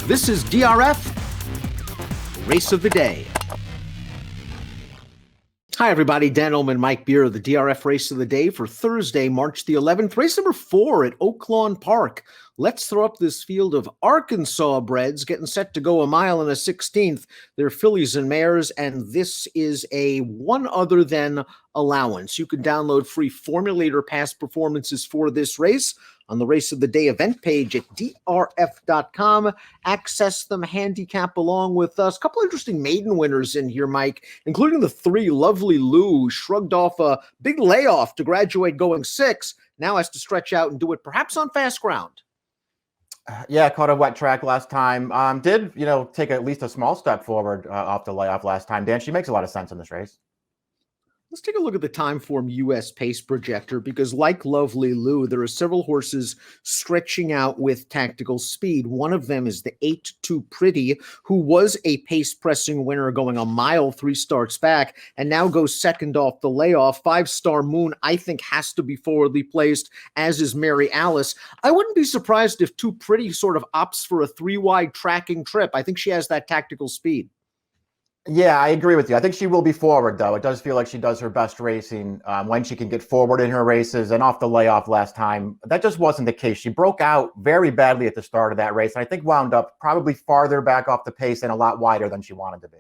This is DRF Race of the Day. Hi, everybody. Illman and Mike Beer, the DRF Race of the Day for Thursday, March the 11th. Race number 4 at Oaklawn Park. Let's throw up this field of Arkansas breds getting set to go a mile and a 16th. They're fillies and mares, and this is a one other than allowance. You can download free formulator past performances for this race on the Race of the Day event page at DRF.com. Access them, handicap along with us. A couple interesting maiden winners in here, Mike, including the 3 Lovely Lou, shrugged off a big layoff to graduate going 6. Now has to stretch out and do it perhaps on fast ground. Yeah, caught a wet track last time. Did take at least a small step forward off the layoff last time. Dan, she makes a lot of sense in this race. Let's take a look at the Timeform U.S. pace projector because, like Lovely Lou, there are several horses stretching out with tactical speed. One of them is the 8-2 Pretty, who was a pace-pressing winner going a mile 3 starts back and now goes second off the layoff. 5-Star Moon, I think, has to be forwardly placed, as is Mary Alice. I wouldn't be surprised if 2 Pretty sort of opts for a 3-wide tracking trip. I think she has that tactical speed. Yeah, I agree with you. I think she will be forward, though. It does feel like she does her best racing when she can get forward in her races, and off the layoff last time, that just wasn't the case. She broke out very badly at the start of that race, and I think wound up probably farther back off the pace and a lot wider than she wanted to be.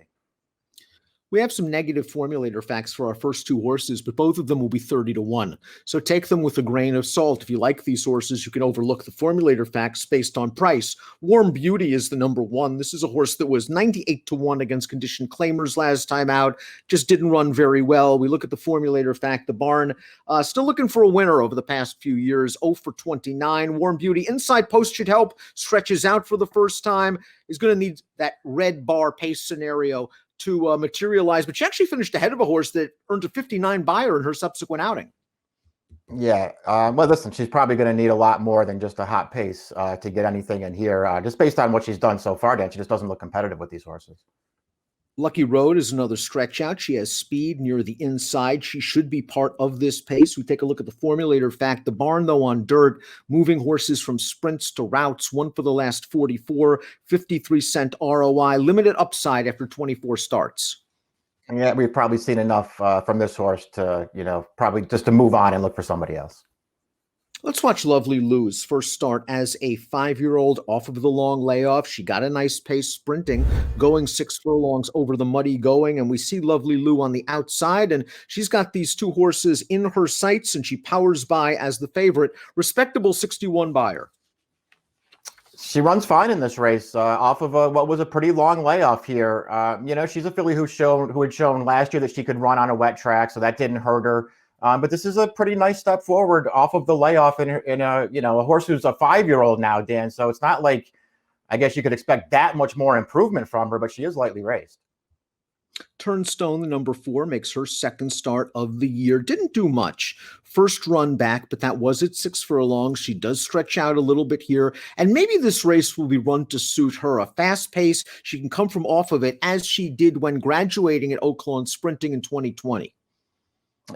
We have some negative formulator facts for our first 2 horses, but both of them will be 30-1. So take them with a grain of salt. If you like these horses, you can overlook the formulator facts based on price. Warm Beauty is the number 1. This is a horse that was 98-1 against condition claimers last time out. Just didn't run very well. We look at the formulator fact. The barn still looking for a winner over the past few years. 0 for 29. Warm Beauty inside post should help. Stretches out for the first time. Is going to need that red bar pace scenario to materialize, but she actually finished ahead of a horse that earned a 59 buyer in her subsequent outing. Yeah, well, listen, she's probably going to need a lot more than just a hot pace to get anything in here. Just based on what she's done so far, Dan, she just doesn't look competitive with these horses. Lucky Road is another stretch out. She has speed near the inside. She should be part of this pace. We take a look at the formulator fact. The barn, though, on dirt, moving horses from sprints to routes. 1 for the last 44, 53-cent ROI, limited upside after 24 starts. Yeah, we've probably seen enough from this horse to, probably just to move on and look for somebody else. Let's watch Lovely Lou's first start as a 5-year-old off of the long layoff. She got a nice pace sprinting, going 6 furlongs over the muddy going, and we see Lovely Lou on the outside, and she's got these 2 horses in her sights, and she powers by as the favorite. Respectable 61 buyer. She runs fine in this race off of what was a pretty long layoff here. She's a filly who had shown last year that she could run on a wet track, so that didn't hurt her. But this is a pretty nice step forward off of the layoff in a horse who's a 5-year-old now, Dan. So it's not like, I guess you could expect that much more improvement from her, but she is lightly raced. Turnstone, the number 4, makes her second start of the year. Didn't do much. First run back, but that was at 6 furlongs. She does stretch out a little bit here, and maybe this race will be run to suit her. A fast pace, she can come from off of it, as she did when graduating at Oaklawn Sprinting in 2020.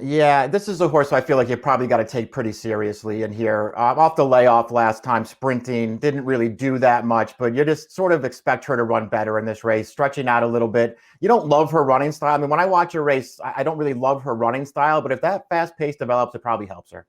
Yeah, this is a horse I feel like you probably got to take pretty seriously in here. Off the layoff last time, sprinting, didn't really do that much, but you just sort of expect her to run better in this race, stretching out a little bit. You don't love her running style. I mean, when I watch a race, I don't really love her running style, but if that fast pace develops, it probably helps her.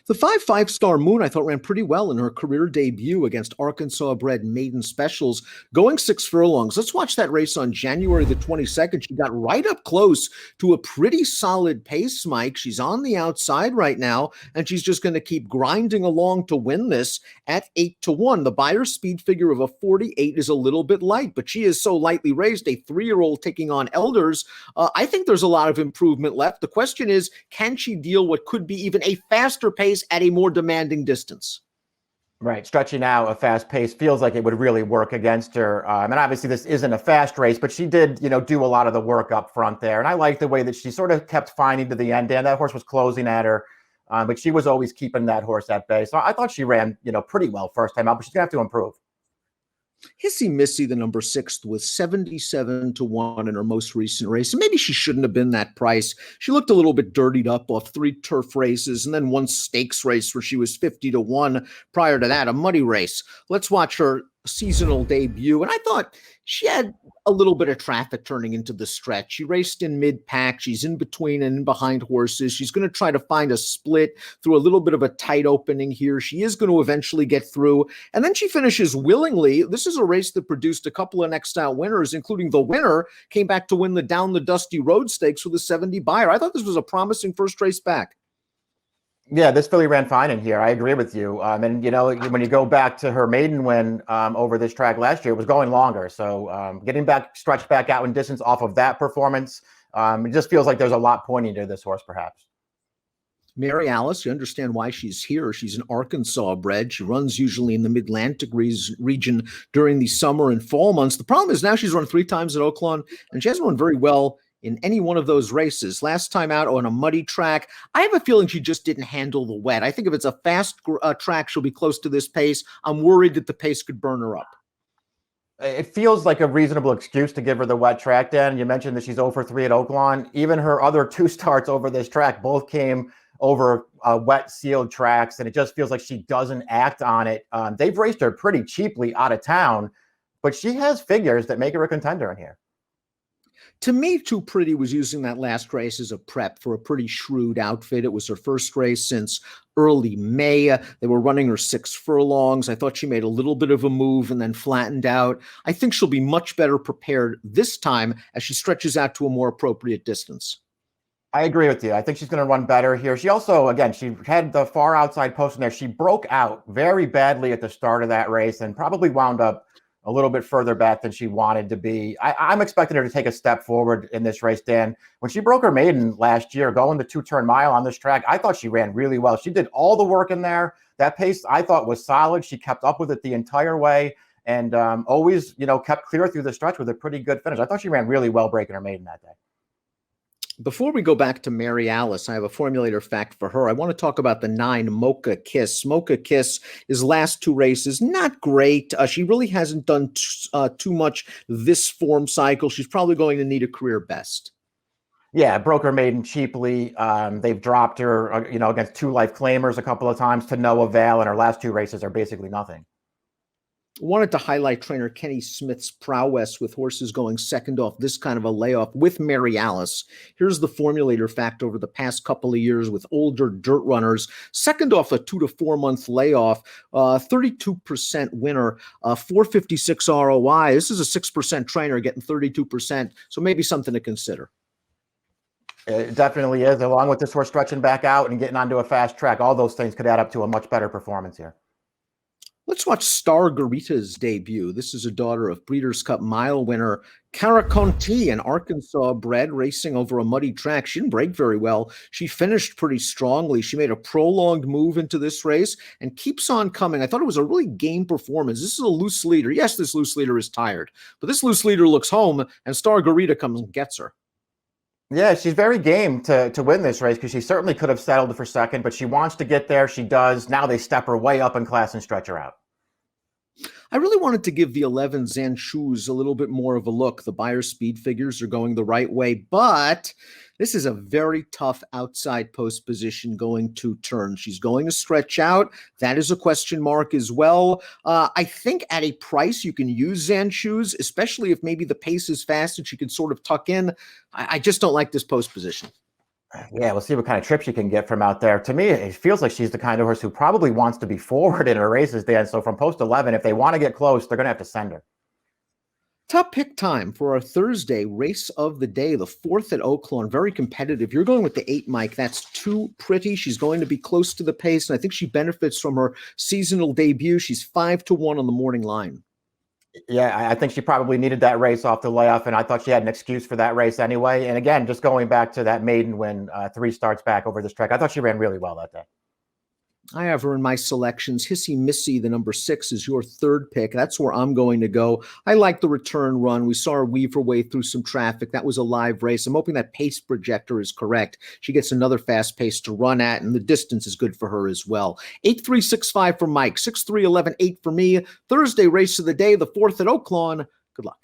The 5-5-Star Moon, I thought, ran pretty well in her career debut against Arkansas-bred maiden specials, going 6 furlongs. Let's watch that race on January the 22nd. She got right up close to a pretty solid pace, Mike. She's on the outside right now, and she's just going to keep grinding along to win this at 8-1. The buyer speed figure of a 48 is a little bit light, but she is so lightly raised, a 3-year-old taking on elders. I think there's a lot of improvement left. The question is, can she deal what could be even a faster pace at a more demanding distance? Right. Stretching out a fast pace feels like it would really work against her. And obviously this isn't a fast race, but she did, do a lot of the work up front there. And I like the way that she sort of kept finding to the end. Dan, that horse was closing at her, but she was always keeping that horse at bay. So I thought she ran, pretty well first time out, but she's going to have to improve. Hissy Missy, the number 6, was 77-1 in her most recent race. And maybe she shouldn't have been that price. She looked a little bit dirtied up off 3 turf races and then 1 stakes race where she was 50-1. Prior to that, a muddy race. Let's watch her seasonal debut, and I thought she had a little bit of traffic turning into the stretch. She raced in mid-pack. She's in between and in behind horses. She's going to try to find a split through a little bit of a tight opening here. She is going to eventually get through, and then she finishes willingly. This is a race that produced a couple of next out winners, including the winner came back to win the Down the Dusty Road Stakes with a 70 buyer. I thought this was a promising first race back. Yeah, this filly ran fine in here. I agree with you. And, when you go back to her maiden win over this track last year, it was going longer. So getting back, stretched back out in distance off of that performance, it just feels like there's a lot pointing to this horse, perhaps. Mary Alice, you understand why she's here. She's an Arkansas bred. She runs usually in the Mid-Atlantic region during the summer and fall months. The problem is now she's run 3 times at Oaklawn, and she hasn't run very well in any one of those races. Last time out on a muddy track, I have a feeling she just didn't handle the wet. I think if it's a fast track, she'll be close to this pace. I'm worried that the pace could burn her up. It feels like a reasonable excuse to give her the wet track, Dan. You mentioned that she's 0 for 3 at Oaklawn. Even her other 2 starts over this track both came over wet sealed tracks, and it just feels like she doesn't act on it. They've raced her pretty cheaply out of town, but she has figures that make her a contender in here. To me, Too Pretty was using that last race as a prep for a pretty shrewd outfit. It was her first race since early May. They were running her 6 furlongs. I thought she made a little bit of a move and then flattened out. I think she'll be much better prepared this time as she stretches out to a more appropriate distance. I agree with you. I think she's going to run better here. She also, again, she had the far outside post in there. She broke out very badly at the start of that race and probably wound up a little bit further back than she wanted to be. I'm expecting her to take a step forward in this race, Dan. When she broke her maiden last year, going the 2-turn mile on this track, I thought she ran really well. She did all the work in there. That pace, I thought, was solid. She kept up with it the entire way and always, kept clear through the stretch with a pretty good finish. I thought she ran really well breaking her maiden that day. Before we go back to Mary Alice, I have a formulator fact for her. I want to talk about the 9 Mocha Kiss. Mocha Kiss, his last 2 races, not great. She really hasn't done too much this form cycle. She's probably going to need a career best. Yeah, broke her maiden cheaply. They've dropped her, against 2 life claimers a couple of times to no avail, and her last 2 races are basically nothing. Wanted to highlight trainer Kenny Smith's prowess with horses going second off this kind of a layoff with Mary Alice. Here's the formulator fact over the past couple of years with older dirt runners. Second off a 2 to 4 month layoff, 32% winner, 456 ROI. This is a 6% trainer getting 32%, so maybe something to consider. It definitely is, along with this horse stretching back out and getting onto a fast track. All those things could add up to a much better performance here. Let's watch Star Garita's debut. This is a daughter of Breeders' Cup Mile winner Cara Conti, an Arkansas bred, racing over a muddy track. She didn't break very well. She finished pretty strongly. She made a prolonged move into this race and keeps on coming. I thought it was a really game performance. This is a loose leader. Yes, this loose leader is tired, but this loose leader looks home, and Star Garita comes and gets her. Yeah, she's very game to win this race because she certainly could have settled for second, but she wants to get there. She does. Now they step her way up in class and stretch her out. I really wanted to give the 11 Zanchouz a little bit more of a look. The buyer speed figures are going the right way, but this is a very tough outside post position going 2 turns. She's going to stretch out. That is a question mark as well. I think at a price you can use Zanchouz, especially if maybe the pace is fast and she can sort of tuck in. I just don't like this post position. Yeah, we'll see what kind of trip she can get from out there. To me, it feels like she's the kind of horse who probably wants to be forward in her races, Dan. So from post 11, if they want to get close, they're going to have to send her. Top pick time for our Thursday race of the day, the 4th at Oaklawn. Very competitive. You're going with the 8, Mike. That's Too Pretty. She's going to be close to the pace, and I think she benefits from her seasonal debut. She's 5 to 1 on the morning line. Yeah, I think she probably needed that race off the layoff, and I thought she had an excuse for that race anyway. And again, just going back to that maiden win, 3 starts back over this track, I thought she ran really well that day. I have her in my selections. Hissy Missy, the number 6, is your 3rd pick. That's where I'm going to go. I like the return run. We saw her weave her way through some traffic. That was a live race. I'm hoping that pace projector is correct. She gets another fast pace to run at, and the distance is good for her as well. 8-3-6-5 for Mike, 6-3-11-8 for me. Thursday race of the day, the 4th at Oaklawn. Good luck.